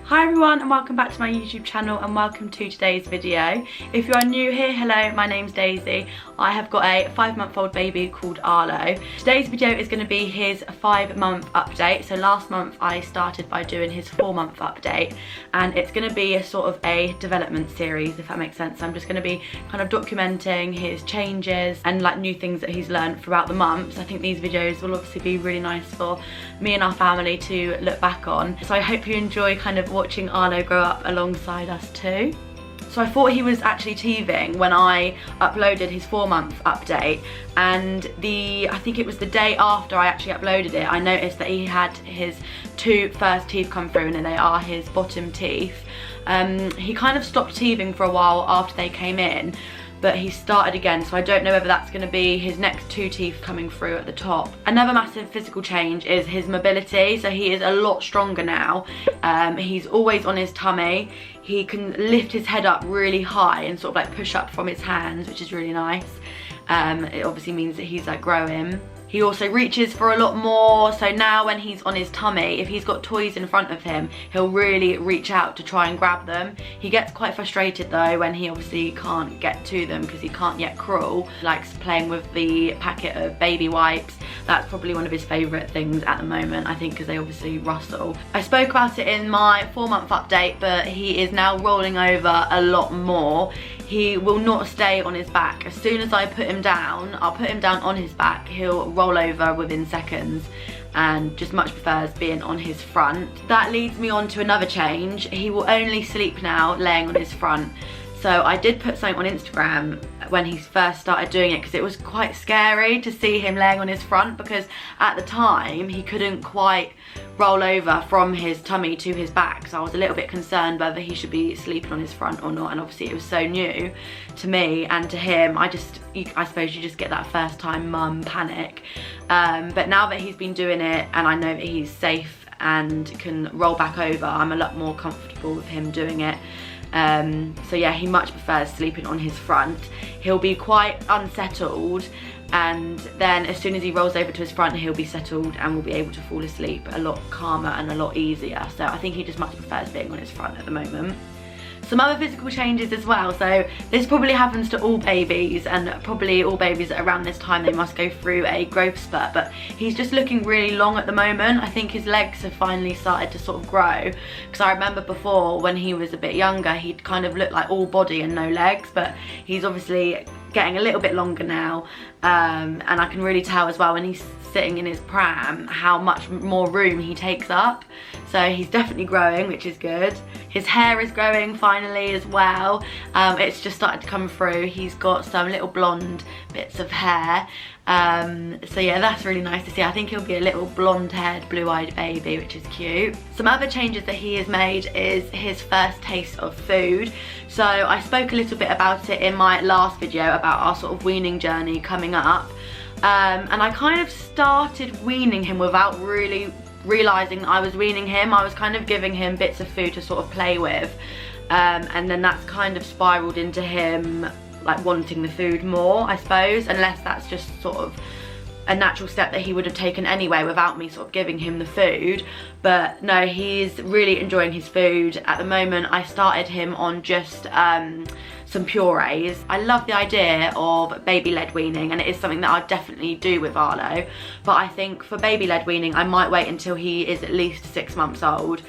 Hi everyone and welcome back to my YouTube channel and welcome to today's video. If you are new here, hello, my name's Daisy. I have got a 5-month-old baby called Arlo. Today's video is going to be his 5-month update. So last month I started by doing his 4-month update and it's going to be a sort of a development series, if that makes sense. I'm just going to be kind of documenting his changes and like new things that he's learned throughout the months. I think these videos will obviously be really nice for me and our family to look back on. So I hope you enjoy kind of watching Arlo grow up alongside us too. So I thought he was actually teething when I uploaded his 4-month update, and I think it was the day after I actually uploaded it, I noticed that he had his 2 first teeth come through and they are his bottom teeth. He kind of stopped teething for a while after they came in, but he started again, so I don't know whether that's going to be his next 2 teeth coming through at the top. Another massive physical change is his mobility, so he is a lot stronger now. He's always on his tummy. He can lift his head up really high and sort of like push up from his hands, which is really nice. It obviously means that he's like growing. He also reaches for a lot more, so now when he's on his tummy, if he's got toys in front of him, he'll really reach out to try and grab them. He gets quite frustrated though when he obviously can't get to them because he can't yet crawl. He likes playing with the packet of baby wipes. That's probably one of his favourite things at the moment, I think, because they obviously rustle. I spoke about it in my 4-month update, but he is now rolling over a lot more. He will not stay on his back. As soon as I put him down, I'll put him down on his back, he'll roll over within seconds and just much prefers being on his front. That leads me on to another change. He will only sleep now laying on his front. So I did put something on Instagram when he first started doing it because it was quite scary to see him laying on his front, because at the time he couldn't quite roll over from his tummy to his back, so I was a little bit concerned whether he should be sleeping on his front or not, and obviously it was so new to me and to him. I suppose you just get that first time mum panic, but now that he's been doing it and I know that he's safe and can roll back over, I'm a lot more comfortable with him doing it. So yeah, he much prefers sleeping on his front. He'll be quite unsettled, and then as soon as he rolls over to his front, he'll be settled and will be able to fall asleep a lot calmer and a lot easier. So I think he just much prefers being on his front at the moment. Some other physical changes as well, so this probably happens to all babies, and probably all babies around this time, they must go through a growth spurt, but he's just looking really long at the moment. I think his legs have finally started to sort of grow, because I remember before when he was a bit younger, he'd kind of look like all body and no legs, but he's obviously getting a little bit longer now, and I can really tell as well when he's sitting in his pram how much more room he takes up. So he's definitely growing, which is good. His hair is growing finally as well. It's just started to come through. He's got some little blonde bits of hair. So yeah, that's really nice to see. I think he'll be a little blonde-haired, blue-eyed baby, which is cute. Some other changes that he has made is his first taste of food. So I spoke a little bit about it in my last video about our sort of weaning journey coming up. And I kind of started weaning him without really realising that I was weaning him. I was kind of giving him bits of food to sort of play with, and then that's kind of spiralled into him like wanting the food more, I suppose, unless that's just sort of a natural step that he would have taken anyway without me sort of giving him the food. But no, he's really enjoying his food. At the moment I started him on just some purees. I love the idea of baby-led weaning, and it is something that I'll definitely do with Arlo, but I think for baby-led weaning I might wait until he is at least 6 months old,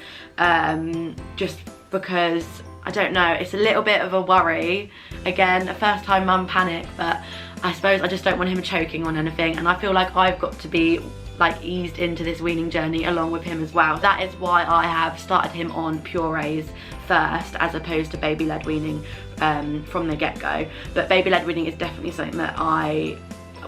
just because I don't know, it's a little bit of a worry. Again, a first time mum panic, but I suppose I just don't want him choking on anything, and I feel like I've got to be like eased into this weaning journey along with him as well. That is why I have started him on purees first as opposed to baby-led weaning from the get-go. But baby-led weaning is definitely something that I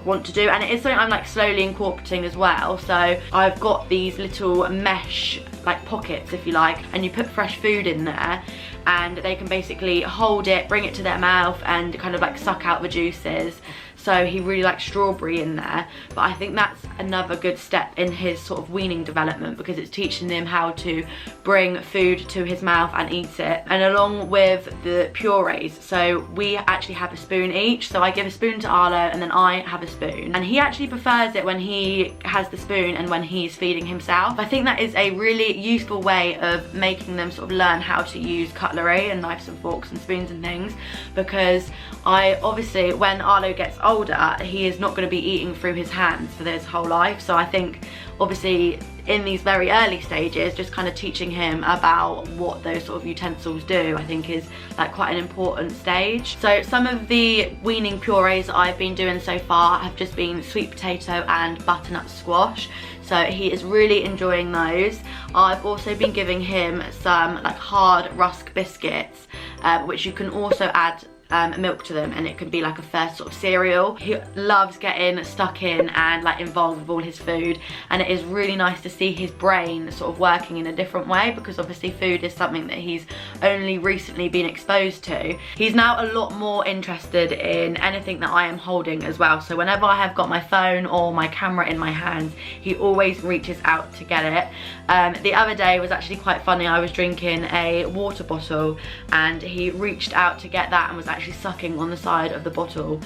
want to do, and it is something I'm like slowly incorporating as well. So I've got these little mesh like pockets, if you like, and you put fresh food in there and they can basically hold it, bring it to their mouth and kind of like suck out the juices. so he really likes strawberry in there. But I think that's another good step in his sort of weaning development, because it's teaching him how to bring food to his mouth and eat it. And along with the purees, so we actually have a spoon each, so I give a spoon to Arlo and then I have a spoon, and he actually prefers it when he has the spoon and when he's feeding himself. I think that is a really useful way of making them sort of learn how to use cutlery and knives and forks and spoons and things, because obviously when Arlo gets older, he is not going to be eating through his hands for his whole life. So I think obviously in these very early stages, just kind of teaching him about what those sort of utensils do, I think is like quite an important stage. So some of the weaning purees I've been doing so far have just been sweet potato and butternut squash. So he is really enjoying those. I've also been giving him some like hard rusk biscuits, which you can also add milk to them, and it can be like a first sort of cereal. He loves getting stuck in and like involved with all his food, and it is really nice to see his brain sort of working in a different way, because obviously food is something that he's only recently been exposed to. He's now a lot more interested in anything that I am holding as well. So whenever I have got my phone or my camera in my hands, he always reaches out to get it. The other day was actually quite funny. I was drinking a water bottle and he reached out to get that and was actually sucking on the side of the bottle,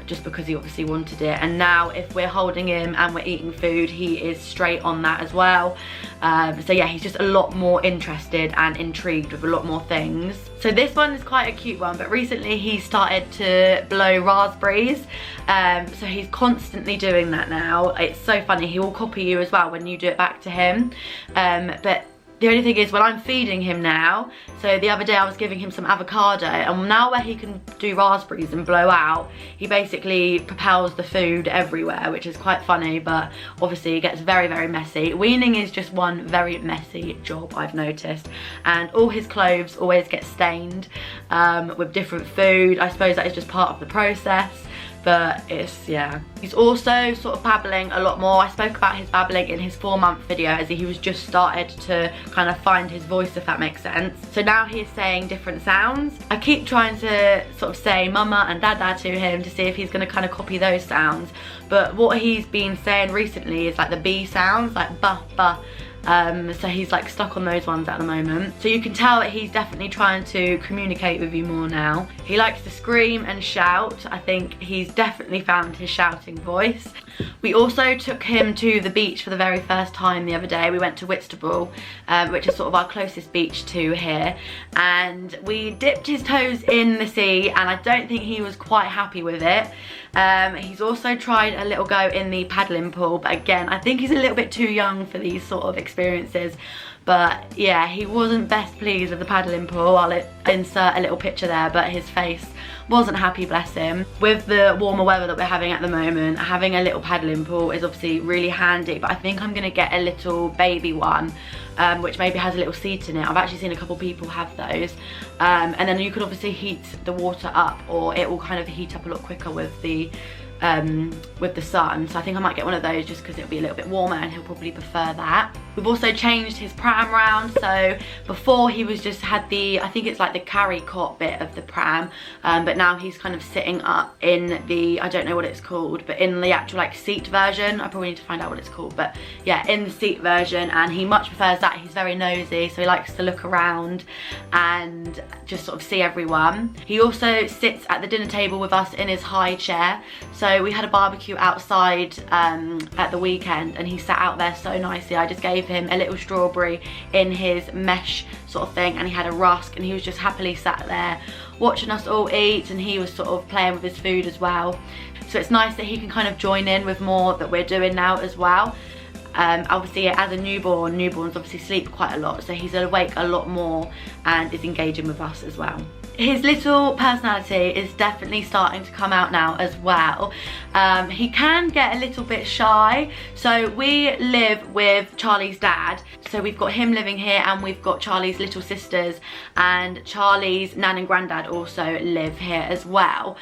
just because he obviously wanted it. And now if we're holding him and we're eating food, he is straight on that as well. So yeah, he's just a lot more interested and intrigued with a lot more things. So this one is quite a cute one, but recently he started to blow raspberries, so he's constantly doing that now. It's so funny, he will copy you as well when you do it back to him. But the only thing is, when I'm feeding him now, so the other day I was giving him some avocado, and now where he can do raspberries and blow out, he basically propels the food everywhere, which is quite funny, but obviously it gets very, very messy. Weaning is just one very messy job, I've noticed, and all his clothes always get stained with different food. I suppose that is just part of the process. But it's, yeah. He's also sort of babbling a lot more. I spoke about his babbling in his 4-month video, as he was just started to kind of find his voice, if that makes sense. So now he is saying different sounds. I keep trying to sort of say mama and dada to him to see if he's going to kind of copy those sounds. But what he's been saying recently is like the B sounds, like ba, ba. So he's like stuck on those ones at the moment. So you can tell that he's definitely trying to communicate with you more now. He likes to scream and shout. I think he's definitely found his shouting voice. We also took him to the beach for the very first time the other day. We went to Whitstable, which is sort of our closest beach to here, and we dipped his toes in the sea, and I don't think he was quite happy with it. He's also tried a little go in the paddling pool, but again, I think he's a little bit too young for these sort of experiences. But yeah, he wasn't best pleased with the paddling pool. I'll insert a little picture there, but his face wasn't happy, bless him. With the warmer weather that we're having at the moment, having a little paddling pool is obviously really handy, but I think I'm gonna get a little baby one, which maybe has a little seat in it. I've actually seen a couple people have those. And then you can obviously heat the water up, or it will kind of heat up a lot quicker with the sun. So I think I might get one of those just because it'll be a little bit warmer, and he'll probably prefer that. We've also changed his pram round. So before he was just had the, I think it's like the carry cot bit of the pram, but now he's kind of sitting up in the, I don't know what it's called, but in the actual like seat version. I probably need to find out what it's called, but yeah, in the seat version, and he much prefers that. He's very nosy, so he likes to look around and just sort of see everyone. He also sits at the dinner table with us in his high chair. So we had a barbecue outside at the weekend, and he sat out there so nicely. I just gave him a little strawberry in his mesh sort of thing, and he had a rusk, and he was just happily sat there watching us all eat, and he was sort of playing with his food as well. So it's nice that he can kind of join in with more that we're doing now as well. Obviously as a newborn, newborns obviously sleep quite a lot, so he's awake a lot more and is engaging with us as well. His little personality is definitely starting to come out now as well. He can get a little bit shy. So we live with Charlie's dad. So we've got him living here, and we've got Charlie's little sisters, and Charlie's nan and granddad also live here as well.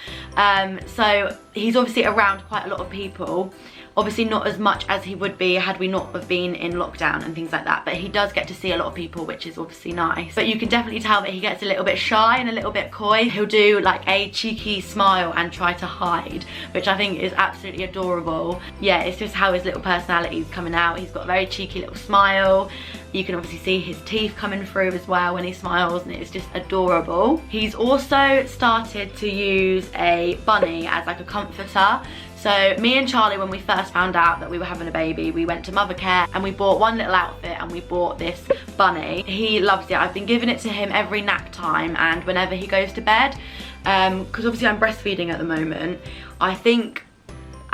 So he's obviously around quite a lot of people. Obviously not as much as he would be had we not have been in lockdown and things like that, but he does get to see a lot of people, which is obviously nice. But you can definitely tell that he gets a little bit shy and a little bit coy. He'll do like a cheeky smile and try to hide, which I think is absolutely adorable. Yeah, it's just how his little personality is coming out. He's got a very cheeky little smile. You can obviously see his teeth coming through as well when he smiles, and it's just adorable. He's also started to use a bunny as like a comforter. So me and Charlie, when we first found out that we were having a baby, we went to Mothercare and we bought one little outfit and we bought this bunny. He loves it. I've been giving it to him every nap time and whenever he goes to bed, because obviously I'm breastfeeding at the moment. I think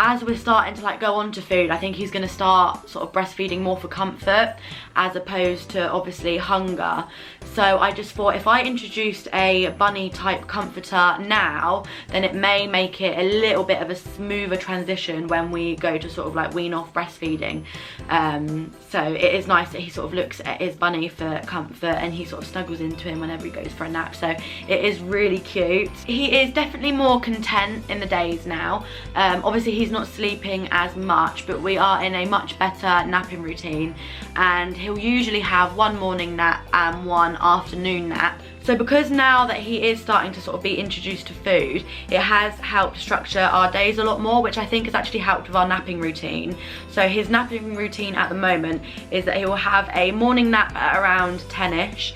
as we're starting to like go on to food, I think he's going to start sort of breastfeeding more for comfort as opposed to obviously hunger. So I just thought if I introduced a bunny type comforter now, then it may make it a little bit of a smoother transition when we go to sort of like wean off breastfeeding. So it is nice that he sort of looks at his bunny for comfort and he sort of snuggles into him whenever he goes for a nap. So it is really cute. He is definitely more content in the days now. Obviously he's not sleeping as much, but we are in a much better napping routine, and he'll usually have one morning nap and one afternoon nap. So because now that he is starting to sort of be introduced to food, it has helped structure our days a lot more, which I think has actually helped with our napping routine. So his napping routine at the moment is that he will have a morning nap at around 10ish.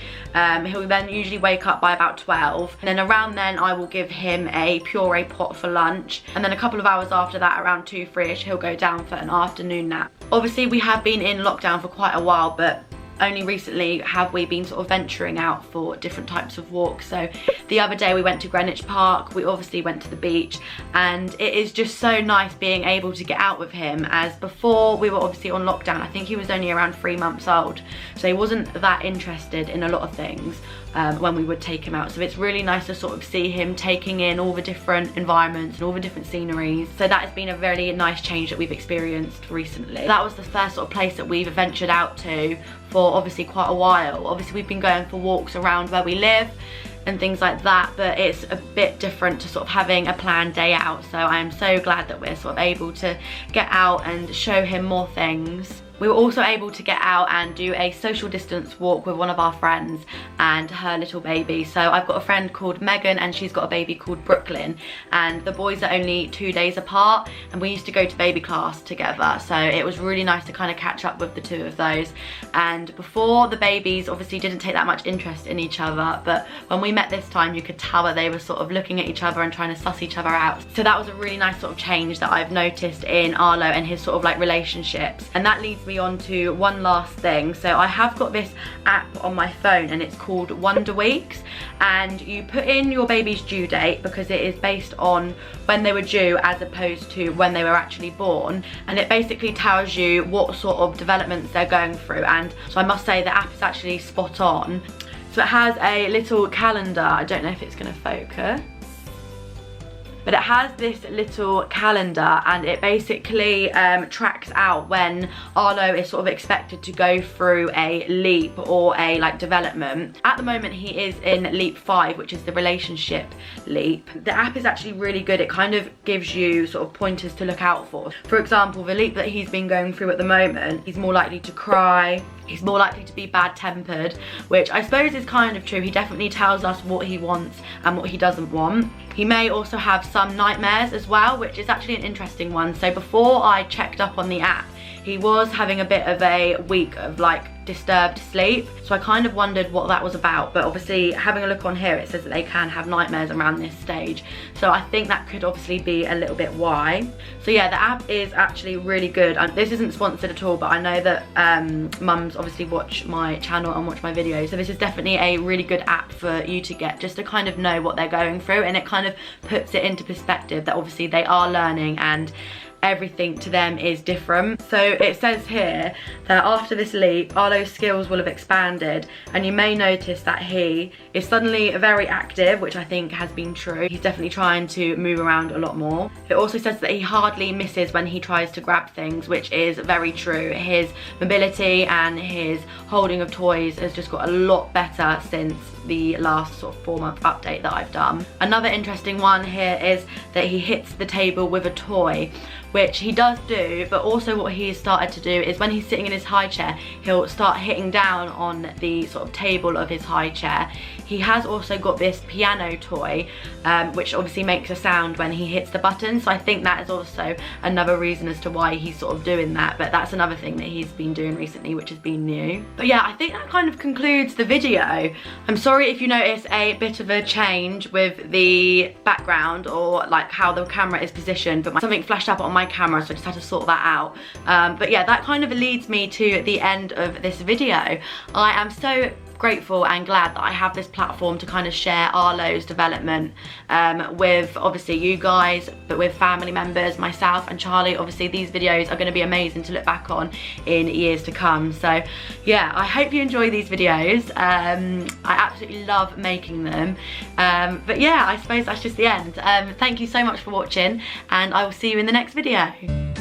He'll then usually wake up by about 12, and then around then I will give him a puree pot for lunch, and then a couple of hours after that, around 2, 3ish, he'll go down for an afternoon nap. Obviously we have been in lockdown for quite a while, but only recently have we been sort of venturing out for different types of walks. So the other day we went to Greenwich Park, we obviously went to the beach, and it is just so nice being able to get out with him, as before we were obviously on lockdown. I think he was only around 3 months old, so he wasn't that interested in a lot of things when we would take him out. So it's really nice to sort of see him taking in all the different environments and all the different sceneries. So that has been a very nice change that we've experienced recently. That was the first sort of place that we've ventured out to for obviously quite a while. Obviously we've been going for walks around where we live and things like that, but it's a bit different to sort of having a planned day out. So I am so glad that we're sort of able to get out and show him more things. We were also able to get out and do a social distance walk with one of our friends and her little baby. So I've got a friend called Megan and she's got a baby called Brooklyn, and the boys are only 2 days apart, and we used to go to baby class together. So it was really nice to kind of catch up with the two of those. And before, the babies obviously didn't take that much interest in each other, but when we met this time you could tell that they were sort of looking at each other and trying to suss each other out. So that was a really nice sort of change that I've noticed in Arlo and his sort of like relationships. And that leads me on to one last thing. So I have got this app on my phone and it's called Wonder Weeks, and you put in your baby's due date because it is based on when they were due as opposed to when they were actually born, and it basically tells you what sort of developments they're going through. And so I must say the app is actually spot on. So it has a little calendar. I don't know if it's going to focus, but it has this little calendar, and it basically tracks out when Arlo is sort of expected to go through a leap or a like development. At the moment he is in leap 5, which is the relationship leap. The app is actually really good. It kind of gives you sort of pointers to look out for. For example, the leap that he's been going through at the moment, he's more likely to cry, he's more likely to be bad-tempered, which I suppose is kind of true. He definitely tells us what he wants and what he doesn't want. He may also have some nightmares as well, which is actually an interesting one. So before I checked up on the app, he was having a bit of a week of like disturbed sleep, so I kind of wondered what that was about. But obviously having a look on here, it says that they can have nightmares around this stage, so I think that could obviously be a little bit why. So yeah, the app is actually really good. This isn't sponsored at all, but I know that mums obviously watch my channel and watch my videos, so this is definitely a really good app for you to get, just to kind of know what they're going through, and it kind of puts it into perspective that obviously they are learning and everything to them is different. So it says here that after this leap, Arlo's skills will have expanded, and you may notice that he is suddenly very active, which I think has been true. He's definitely trying to move around a lot more. It also says that he hardly misses when he tries to grab things, which is very true. His mobility and his holding of toys has just got a lot better since the last sort of 4-month update that I've done. Another interesting one here is that he hits the table with a toy, which he does do, but also what he's started to do is when he's sitting in his high chair, he'll start hitting down on the sort of table of his high chair. he has also got this piano toy, which obviously makes a sound when he hits the button, so I think that is also another reason as to why he's sort of doing that, but that's another thing that he's been doing recently, which has been new. But yeah, I think that kind of concludes the video. I'm sorry if you notice a bit of a change with the background or like how the camera is positioned, but something flashed up on my camera, so I just had to sort that out. But yeah, that kind of leads me to the end of this video. I am so grateful and glad that I have this platform to kind of share Arlo's development with obviously you guys, but with family members, myself and Charlie. Obviously these videos are going to be amazing to look back on in years to come. So yeah, I hope you enjoy these videos. I absolutely love making them. But yeah, I suppose that's just the end. Thank you so much for watching, and I will see you in the next video.